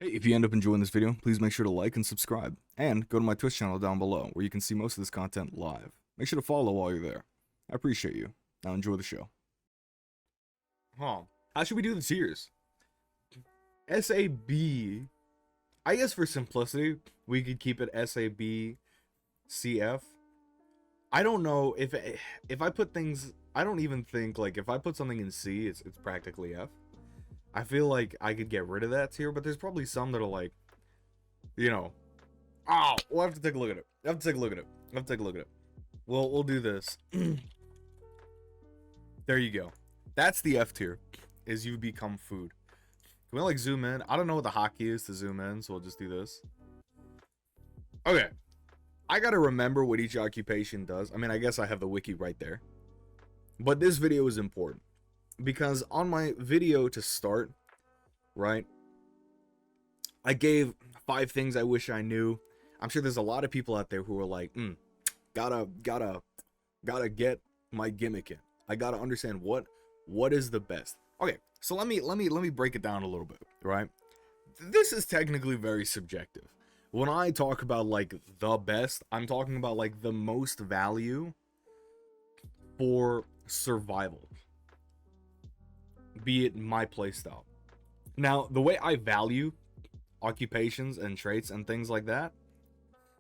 Hey, if you end up enjoying this video, please make sure to like and subscribe, and go to my Twitch channel down below, where you can see most of this content live. Make sure to follow while you're there. I appreciate you. Now enjoy the show. How should we do the tiers? SAB. I guess for simplicity, we could keep it SAB, CF. I don't know if I put things. I don't even think like if I put something in C, it's practically F. I feel like I could get rid of that tier, but there's probably some that are like, you know, we'll have to take a look at it. We'll do this. There you go. That's the F tier, is you become food. Can we like zoom in? I don't know what the hotkey is to zoom in, so we'll just do this. Okay. I gotta remember what each occupation does. I mean, I guess I have the wiki right there. But this video is important. Because on my video to start, right, I gave 5 things I wish I knew. I'm sure there's a lot of people out there who are like, gotta get my gimmick in. I gotta understand what is the best. Okay, so let me break it down a little bit, right? This is technically very subjective. When I talk about like the best, I'm talking about like the most value for survival, be it my playstyle. Now, the way I value occupations and traits and things like that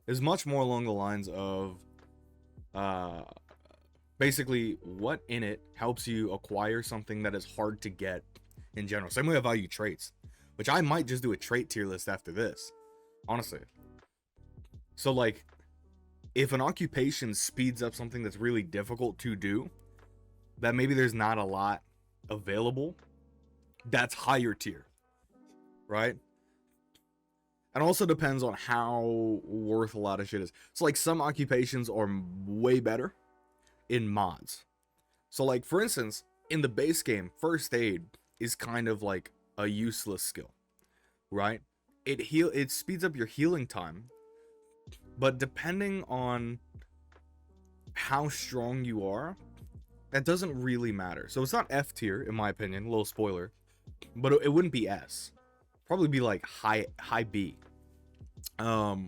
is much more along the lines of basically what in it helps you acquire something that is hard to get in general. Same way I value traits, which I might just do a trait tier list after this, honestly. So like, if an occupation speeds up something that's really difficult to do, that maybe there's not a lot available, that's higher tier, right? And also depends on how worth a lot of shit is. So like some occupations are way better in mods. So like for instance, in the base game, first aid is kind of like a useless skill, right? It speeds up your healing time, but depending on how strong you are, that doesn't really matter. So it's not F tier in my opinion, a little spoiler, but it wouldn't be S. Probably be like high B. But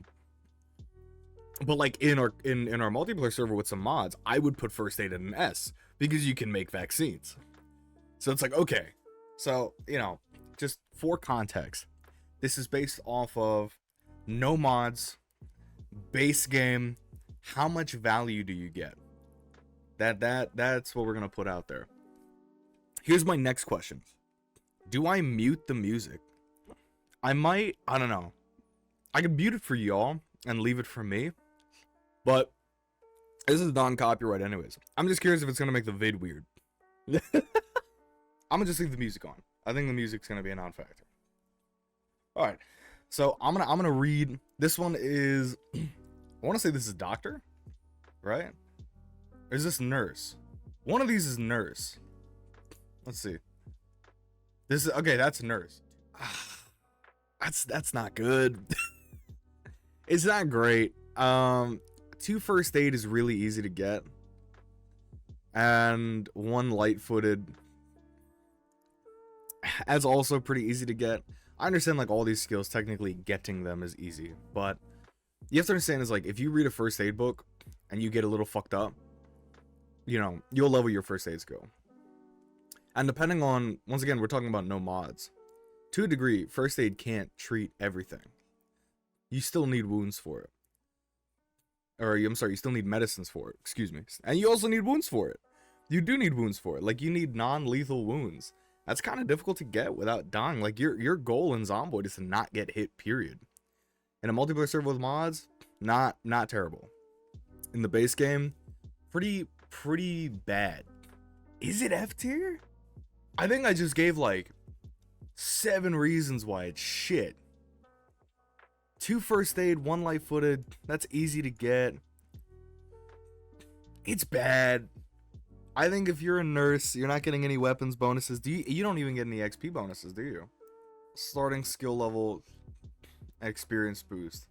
like in our multiplayer server with some mods, I would put first aid in an S because you can make vaccines. So it's like, okay. So, you know, just for context, this is based off of no mods, base game, how much value do you get? That's what we're gonna put out there. Here's my next question. Do I mute the music? I might, I don't know. I can mute it for y'all and leave it for me, but this is non-copyright anyways. I'm just curious if it's gonna make the vid weird. I'm gonna just leave the music on. I think the music's gonna be a non-factor. Alright. So I'm gonna read. This one is I wanna say this is doctor, right? Or is this nurse? One of these is nurse. Let's see. This is okay, that's nurse. That's not good. It's not great. 2 first aid is really easy to get. And 1 light-footed that's also pretty easy to get. I understand like all these skills, technically getting them is easy, but you have to understand is like if you read a first aid book and you get a little fucked up, you know, you'll level your first aid skill. And depending on, once again, we're talking about no mods. To a degree, first aid can't treat everything. You still need wounds for it. Or, I'm sorry, you still need medicines for it. Excuse me. And you also need wounds for it. You do need wounds for it. Like, you need non-lethal wounds. That's kind of difficult to get without dying. Like, your goal in Zomboid is to not get hit, period. In a multiplayer server with mods, not terrible. In the base game, pretty bad. Is it F tier? I think I just gave like 7 reasons why it's shit. 2 first aid, 1 light-footed. That's easy to get. It's bad. I think if you're a nurse, you're not getting any weapons bonuses. You don't even get any XP bonuses, do you? Starting skill level, experience boost.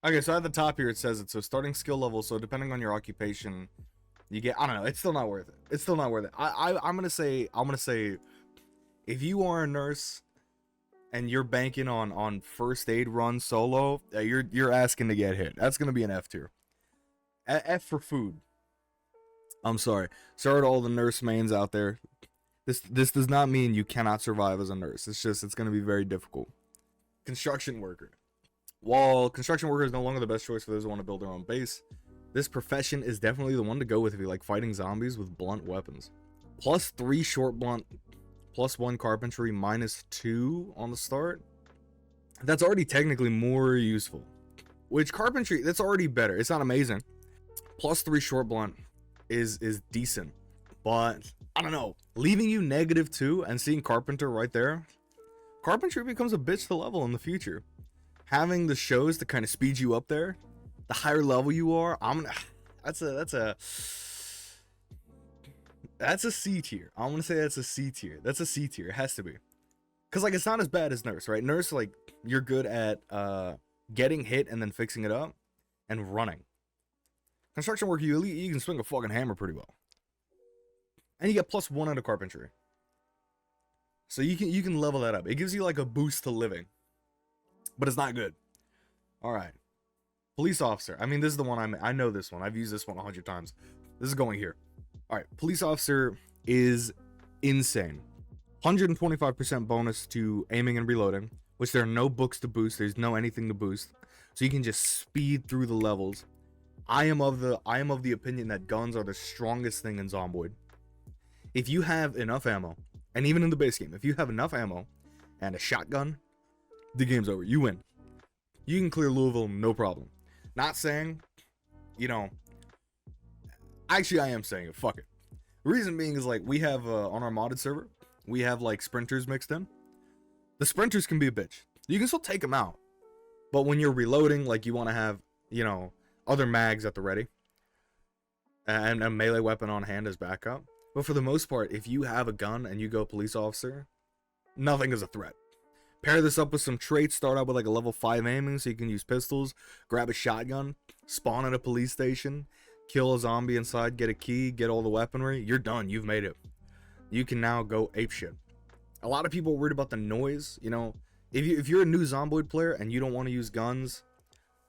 Okay, so at the top here it says it. So starting skill level. So depending on your occupation, you get. I don't know. It's still not worth it. It's still not worth it. I'm gonna say if you are a nurse and you're banking on first aid run solo, you're asking to get hit. That's gonna be an F tier. F for food. I'm sorry. Sorry to all the nurse mains out there. This does not mean you cannot survive as a nurse. It's just it's gonna be very difficult. Construction worker. While construction worker is no longer the best choice for those who want to build their own base, this profession is definitely the one to go with if you like fighting zombies with blunt weapons. +3 short blunt, +1 carpentry, -2 on the start. That's already technically more useful. Which carpentry, that's already better. It's not amazing. +3 short blunt is decent. But I don't know. Leaving you -2 and seeing Carpenter right there, carpentry becomes a bitch to level in the future. Having the shows to kind of speed you up there, the higher level you are, that's a C tier. I'm gonna say that's a C tier. That's a C tier. It has to be, cause like it's not as bad as nurse, right? Nurse, like you're good at getting hit and then fixing it up and running. Construction worker, you can swing a fucking hammer pretty well, and you get +1 out of carpentry, so you can level that up. It gives you like a boost to living, but it's not good. All right, police officer. I mean, this is the one I know this one. I've used this one 100 times. This is going here. All right, police officer is insane. 125% bonus to aiming and reloading, which there are no books to boost. There's no anything to boost, so you can just speed through the levels. I am of the opinion that guns are the strongest thing in Zomboid. If you have enough ammo, and even in the base game, if you have enough ammo and a shotgun, the game's over. You win. You can clear Louisville, no problem. Not saying, you know, actually I am saying it, fuck it. The reason being is like we have on our modded server, we have like sprinters mixed in. The sprinters can be a bitch. You can still take them out, but when you're reloading, like you want to have, you know, other mags at the ready and a melee weapon on hand as backup. But for the most part, if you have a gun and you go police officer, nothing is a threat. Pair this up with some traits. Start out with like a level 5 aiming so you can use pistols, grab a shotgun, spawn at a police station, kill a zombie inside, get a key, get all the weaponry. You're done. You've made it. You can now go apeshit. A lot of people are worried about the noise. You know, if you're a new Zomboid player and you don't want to use guns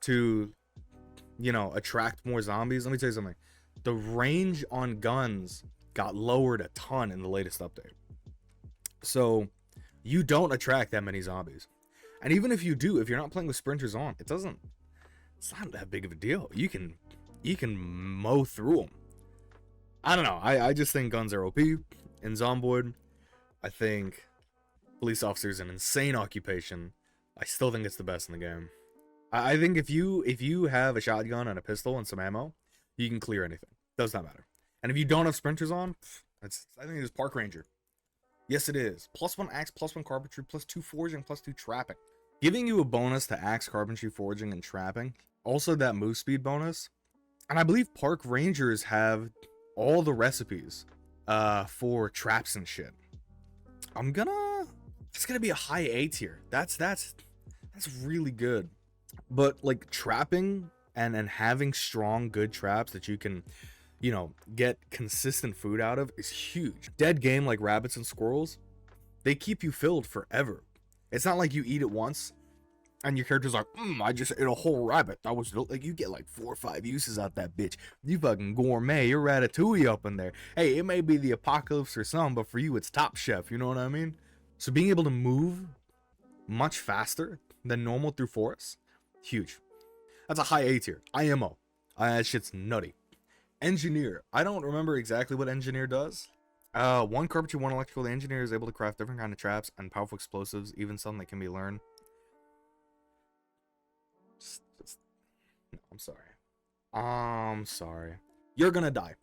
to, you know, attract more zombies, let me tell you something. The range on guns got lowered a ton in the latest update. So you don't attract that many zombies. And even if you do, if you're not playing with sprinters on, it's not that big of a deal. You can mow through them. I don't know. I just think guns are OP in Zomboid. I think police officer is an insane occupation. I still think it's the best in the game. I think if you have a shotgun and a pistol and some ammo, you can clear anything. Does not matter. And if you don't have sprinters on, I think it's park ranger. Yes, it is. +1 axe, +1 carpentry, +2 forging, +2 trapping. Giving you a bonus to axe, carpentry, forging, and trapping. Also that move speed bonus. And I believe park rangers have all the recipes for traps and shit. It's gonna be a high A tier. That's really good. But like trapping and having strong good traps that you can, you know, get consistent food out of is huge. Dead game like rabbits and squirrels, they keep you filled forever. It's not like you eat it once and your character's like, I just ate a whole rabbit. That was like, you get like 4 or 5 uses out that bitch. You fucking gourmet. You're Ratatouille up in there. Hey, it may be the apocalypse or some, but for you it's Top Chef. You know what I mean? So being able to move much faster than normal through forests, huge. That's a high A tier. IMO. That shit's nutty. Engineer. I don't remember exactly what engineer does. 1 carpentry, 1 electrical. The engineer is able to craft different kind of traps and powerful explosives, even some that can be learned. No, I'm sorry. You're gonna die.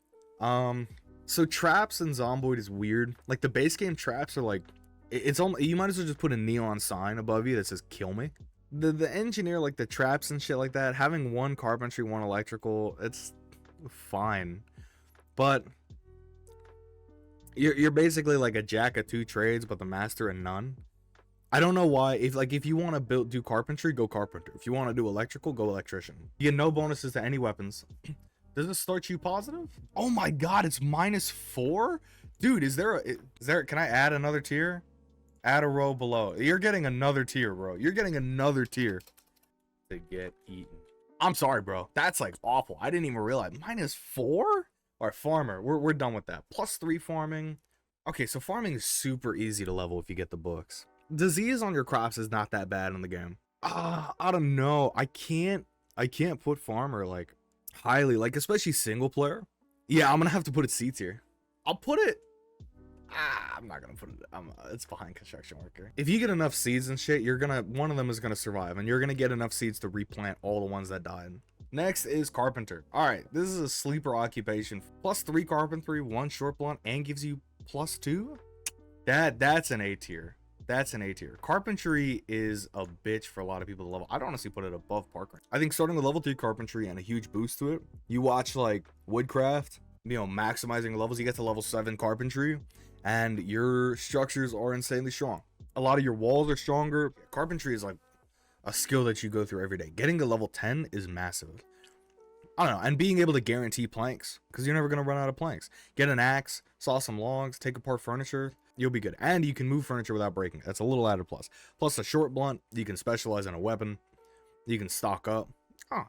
So traps in Zomboid is weird. Like the base game traps are like, it's almost, you might as well just put a neon sign above you that says "kill me." The engineer, like the traps and shit like that, having 1 carpentry, 1 electrical, it's fine, but you're basically like a jack of 2 trades but the master of none. I don't know why. If you want to do carpentry, go carpenter. If you want to do electrical, go electrician. You get no bonuses to any weapons. Does it start you positive? Oh my god, it's -4? Dude, is there can I add another tier? Add a row below. You're getting another tier, bro. You're getting another tier to get eaten. I'm sorry, bro. That's like awful. I didn't even realize. -4? All right, farmer. We're done with that. +3 farming. Okay, so farming is super easy to level if you get the books. Disease on your crops is not that bad in the game. I don't know. I can't put farmer like highly, like especially single player. Yeah, I'm gonna have to put it C tier. I'll put it. I'm not gonna put it. It's behind construction worker. If you get enough seeds and shit, one of them is gonna survive, and you're gonna get enough seeds to replant all the ones that died. Next is carpenter. All right, this is a sleeper occupation. +3 carpentry, 1 short blunt, and gives you +2. That's an A tier. That's an A tier. Carpentry is a bitch for a lot of people to level. I'd honestly put it above park. I think starting with level 3 carpentry and a huge boost to it. You watch like woodcraft, you know, maximizing levels. You get to level 7 carpentry, and your structures are insanely strong. A lot of your walls are stronger. Carpentry is like a skill that you go through every day. Getting to level 10 is massive. I don't know, and being able to guarantee planks, because you're never going to run out of planks. Get an axe, saw some logs, take apart furniture, you'll be good. And you can move furniture without breaking it. That's a little added plus. Plus a short blunt, you can specialize in a weapon, you can stock up.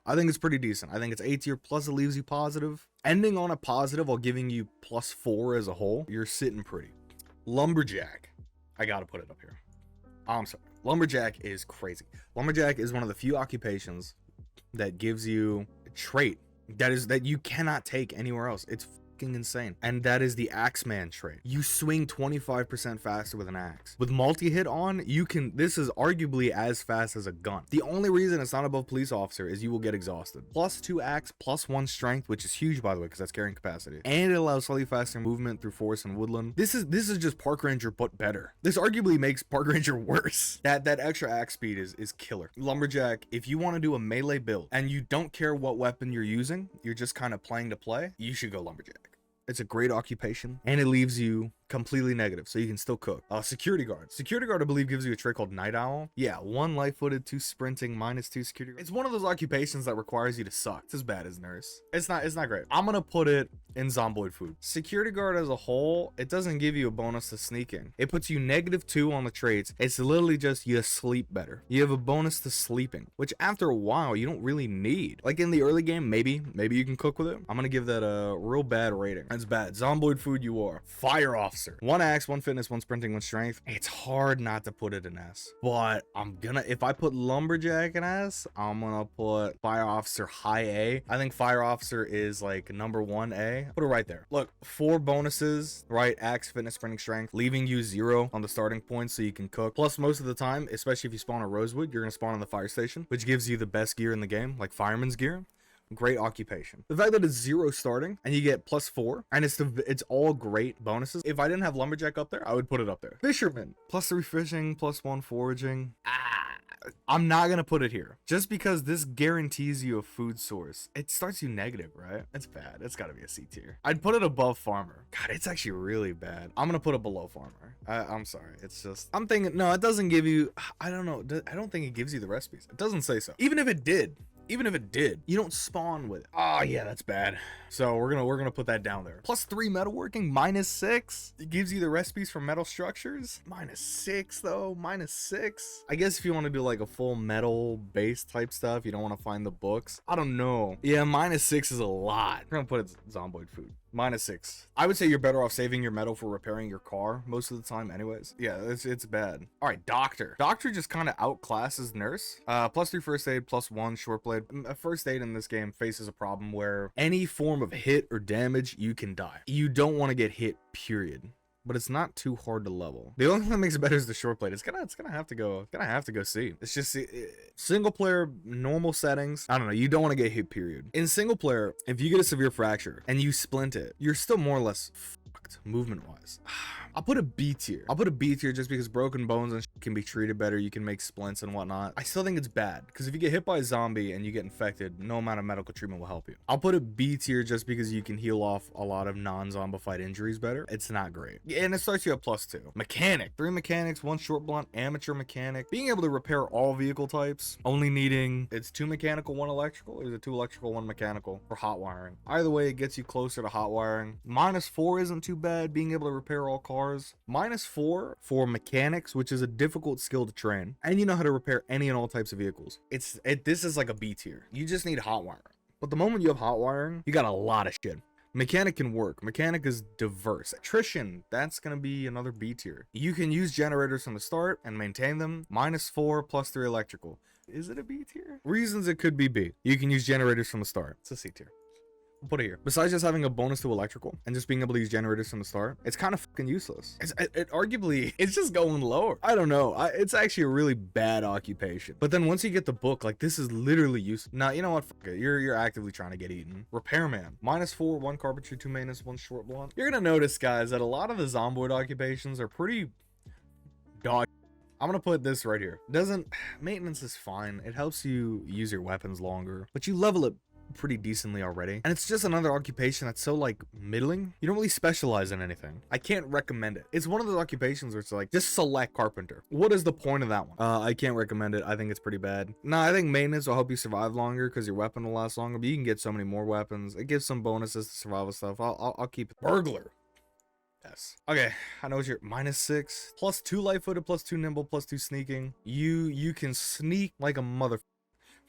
I think it's pretty decent. I think it's A tier, plus it leaves you positive. Ending on a positive while giving you +4 as a whole, you're sitting pretty. Lumberjack, I gotta put it up here. I'm sorry, Lumberjack is crazy. Lumberjack is one of the few occupations that gives you a trait that you cannot take anywhere else. It's fucking insane, and that is the Axeman trait. You swing 25% faster with an axe. With multi-hit on, this is arguably as fast as a gun. The only reason it's not above police officer is you will get exhausted. +2 axe, +1 strength, which is huge by the way, because that's carrying capacity, and it allows slightly faster movement through forest and woodland. This is just park ranger but better. This arguably makes park ranger worse. That extra axe speed is killer. Lumberjack, if you want to do a melee build and you don't care what weapon you're using, you're just kind of playing to play, you should go lumberjack. It's a great occupation, and it leaves you completely negative, so you can still cook. Security guard. Security guard, I believe, gives you a trait called Night Owl. Yeah, 1 light-footed, 2 sprinting, -2 security guard. It's one of those occupations that requires you to suck. It's as bad as nurse. It's not great. I'm gonna put it in Zomboid food. Security guard as a whole, it doesn't give you a bonus to sneaking. It puts you -2 on the traits. It's literally just you sleep better. You have a bonus to sleeping, which after a while you don't really need. Like in the early game, maybe you can cook with it. I'm gonna give that a real bad rating. That's bad. Zomboid food you are. Fire officer. 1 axe, 1 fitness, 1 sprinting, 1 strength. It's hard not to put it in S, but if I put lumberjack in S, I'm gonna put fire officer high A. I think fire officer is like number 1 A. Put it right there. Look, 4 bonuses, right? Axe, fitness, sprinting, strength, leaving you 0 on the starting point so you can cook. Plus most of the time, especially if you spawn a rosewood, you're gonna spawn on the fire station, which gives you the best gear in the game, like fireman's gear. Great occupation. The fact that it's 0 starting and you get +4 and it's all great bonuses. If I didn't have lumberjack up there, I would put it up there. Fisherman, +3 fishing, +1 foraging. I'm not gonna put it here just because this guarantees you a food source. It starts you negative, right? It's bad. It's gotta be a C tier. I'd put it above farmer. God, it's actually really bad. I'm gonna put it below farmer. I'm sorry. It's just, I'm thinking, no, it doesn't give you, I don't know. I don't think it gives you the recipes. It doesn't say so. Even if it did, you don't spawn with it. Oh yeah, that's bad. So we're gonna put that down there. +3 metalworking, -6. It gives you the recipes for metal structures. -6 though, -6. I guess if you want to do like a full metal base type stuff, you don't want to find the books. I don't know. Yeah, -6 is a lot. We're gonna put it Zomboid food. -6. I would say you're better off saving your metal for repairing your car most of the time anyways. Yeah, it's bad. All right, doctor. Doctor just kind of outclasses nurse. +3 first aid, +1 short blade. First aid in this game faces a problem where any form of hit or damage, you can die. You don't want to get hit, period. But it's not too hard to level. The only thing that makes it better is the short blade. It's gonna have to go C. It's just single player normal settings. I don't know. You don't want to get hit, period. In single player, if you get a severe fracture and you splint it, you're still more or less fucked movement wise. I'll put a B tier. I'll put a B tier just because broken bones and can be treated better. You can make splints and whatnot. I still think it's bad because if you get hit by a zombie and you get infected, no amount of medical treatment will help you. I'll put a B tier just because you can heal off a lot of non-zombified injuries better. It's not great. And it starts you at +2. Mechanic. 3 mechanics, 1 short blunt, amateur mechanic. Being able to repair all vehicle types, only needing, it's 2 mechanical, 1 electrical, or is it 2 electrical, 1 mechanical for hot wiring? Either way, it gets you closer to hot wiring. -4 isn't too too bad. Being able to repair all cars. -4 for mechanics, which is a difficult skill to train. And you know how to repair any and all types of vehicles. This is like a B tier. You just need hot wiring. But the moment you have hot wiring, you got a lot of shit. Mechanic can work. Mechanic is diverse. Electrician, that's gonna be another B tier. You can use generators from the start and maintain them. -4 +3 electrical. Is it a B tier? Reasons it could be B. You can use generators from the start. It's a C tier. We'll put it here. Besides just having a bonus to electrical and just being able to use generators from the start, it's kind of fucking useless. It arguably, it's just going lower. I don't know. It's actually a really bad occupation. But then once you get the book, like, this is literally useless. Nah, you know what? Fuck it. You're actively trying to get eaten. Repairman. -4, 1 carpentry, 2 maintenance, 1 short blunt. You're gonna notice, guys, that a lot of the Zomboid occupations are pretty dog. I'm gonna put this right here. Maintenance is fine. It helps you use your weapons longer, but you level it pretty decently already, and it's just another occupation that's so like middling. You don't really specialize in anything. I can't recommend it. It's one of those occupations where it's like, just select carpenter. What is the point of that one? I can't recommend it. I think it's pretty bad. Nah, I think maintenance will help you survive longer because your weapon will last longer, but you can get so many more weapons. It gives some bonuses to survival stuff. I'll keep it. Burglar. Yes. Okay, I know what you're -6 +2 light-footed, +2 nimble, +2 sneaking. You can sneak like a mother.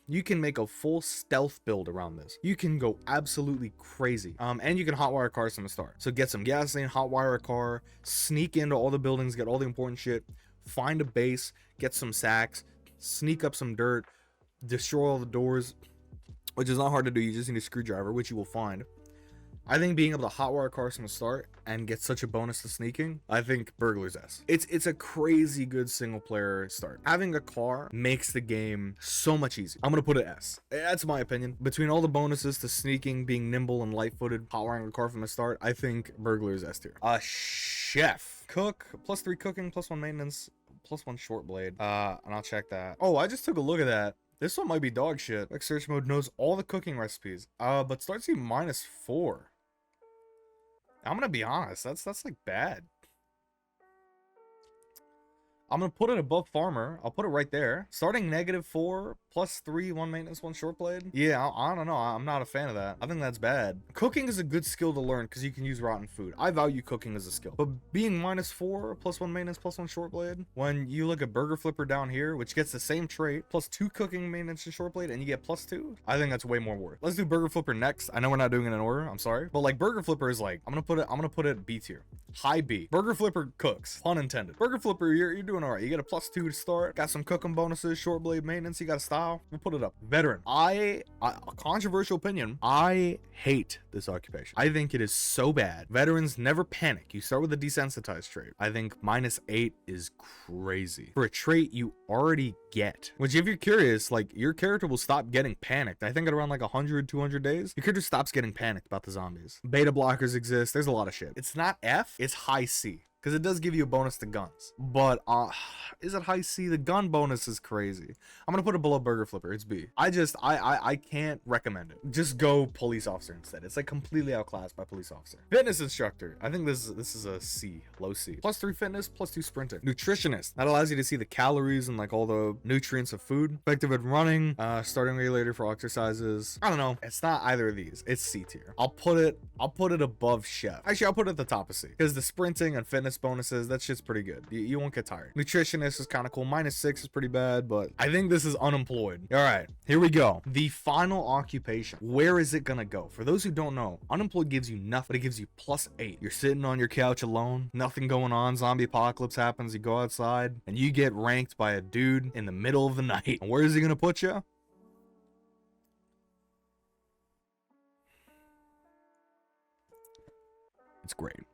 You can make a full stealth build around this. You can go absolutely crazy. And you can hotwire cars from the start. So get some gasoline, hotwire a car, sneak into all the buildings, get all the important shit, find a base, get some sacks, sneak up some dirt, destroy all the doors, which is not hard to do. You just need a screwdriver, which you will find. I think being able to hotwire cars from the start and get such a bonus to sneaking, I think Burglar's S. It's a crazy good single player start. Having a car makes the game so much easier. I'm gonna put it S. That's my opinion. Between all the bonuses to sneaking, being nimble and light-footed, hotwiring a car from the start, I think Burglar's S tier. Chef. Cook, +3 cooking, +1 maintenance, +1 short blade. And I'll check that. Oh, I just took a look at that. This one might be dog shit. Like, search mode knows all the cooking recipes. But starts you -4. I'm gonna be honest, that's like bad. I'm gonna put it above farmer. I'll put it right there. Starting -4 +3, 1 maintenance, 1 short blade. Yeah, I don't know. I'm not a fan of that. I think that's bad. Cooking is a good skill to learn because you can use rotten food. I value cooking as a skill. But being -4 +1 maintenance, +1 short blade, when you look at Burger Flipper down here, which gets the same trait, +2 cooking, maintenance, and short blade, and you get +2, I think that's way more worth. Let's do Burger Flipper next. I know we're not doing it in order. I'm sorry. But like, Burger Flipper is like, I'm gonna put it B tier. High B. Burger Flipper cooks. Pun intended. Burger Flipper, you're doing alright. You get a +2 to start. Got some cooking bonuses, short blade maintenance. You got a style. We'll put it up. Veteran. A controversial opinion. I hate this occupation. I think it is so bad. Veterans never panic. You start with a desensitized trait. I think -8 is crazy for a trait you already get. Which, if you're curious, like, your character will stop getting panicked. I think at around like 100, 200 days, your character stops getting panicked about the zombies. Beta blockers exist. There's a lot of shit. It's not F. It's high C. Because it does give you a bonus to guns. But, is it high C? The gun bonus is crazy. I'm going to put it below Burger Flipper. It's B. I can't recommend it. Just go police officer instead. It's like completely outclassed by police officer. Fitness instructor. I think this is a C. Low C. +3 fitness, +2 sprinter. Nutritionist. That allows you to see the calories and like all the nutrients of food. Effective at running. Starting regulator for exercises. I don't know. It's not either of these. It's C tier. I'll put it above chef. Actually, I'll put it at the top of C. Because the sprinting and fitness bonuses, that shit's pretty good. You won't get tired. Nutritionist is kind of cool. -6 is pretty bad, but I think this is unemployed. All right, here we go. The final occupation. Where is it gonna go? For those who don't know, unemployed gives you nothing, but it gives you +8. You're sitting on your couch alone, nothing going on, zombie apocalypse happens, you go outside, and you get ranked by a dude in the middle of the night. And where is he gonna put you? It's great.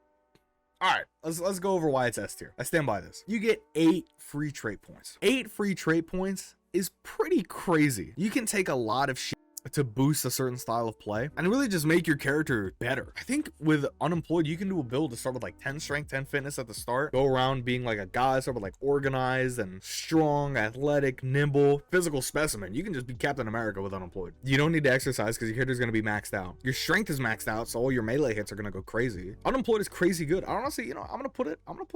All right, let's go over why it's S tier. I stand by this. You get 8 free trait points. 8 free trait points is pretty crazy. You can take a lot of shit to boost a certain style of play and really just make your character better. I think with unemployed, you can do a build to start with like 10 strength, 10 fitness at the start, go around being like a guy, start with like organized and strong, athletic, nimble, physical specimen. You can just be Captain America with unemployed. You don't need to exercise because your character's going to be maxed out. Your strength is maxed out, so all your melee hits are going to go crazy. Unemployed is crazy good. I honestly, I'm going to put it, I'm going to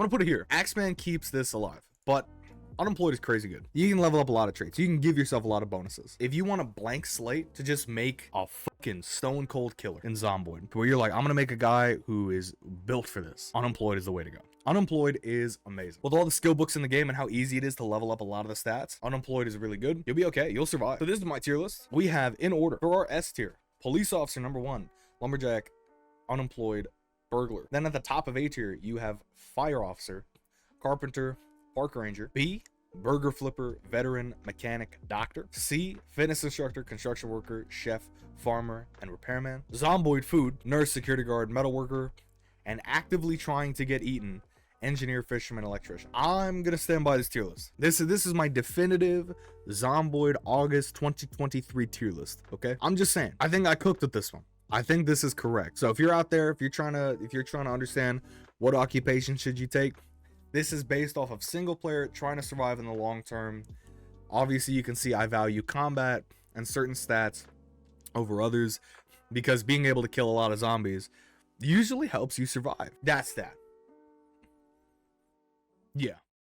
put it here. Axeman keeps this alive, but Unemployed is crazy good. You can level up a lot of traits. You can give yourself a lot of bonuses. If you want a blank slate to just make a fucking stone cold killer in Zomboid, where you're like, I'm gonna make a guy who is built for this, Unemployed is the way to go. Unemployed is amazing. With all the skill books in the game and how easy it is to level up a lot of the stats, Unemployed is really good. You'll be okay. You'll survive. So this is my tier list. We have, in order, for our S tier, Police Officer number 1, Lumberjack, Unemployed, Burglar. Then at the top of A tier, you have Fire Officer, Carpenter, Park Ranger. B, Burger Flipper, Veteran, Mechanic, Doctor. C, Fitness Instructor, Construction Worker, Chef, Farmer, and Repairman. Zomboid Food, Nurse, Security Guard, Metalworker, and actively trying to get eaten, Engineer, Fisherman, Electrician. I'm gonna stand by this tier list. This is my definitive Zomboid August 2023 tier list. Okay, I'm just saying, I think I cooked with this one. I think this is correct. So if you're out there, if you're trying to understand what occupation should you take, this is based off of single player trying to survive in the long term. Obviously, you can see I value combat and certain stats over others because being able to kill a lot of zombies usually helps you survive. That's that. Yeah.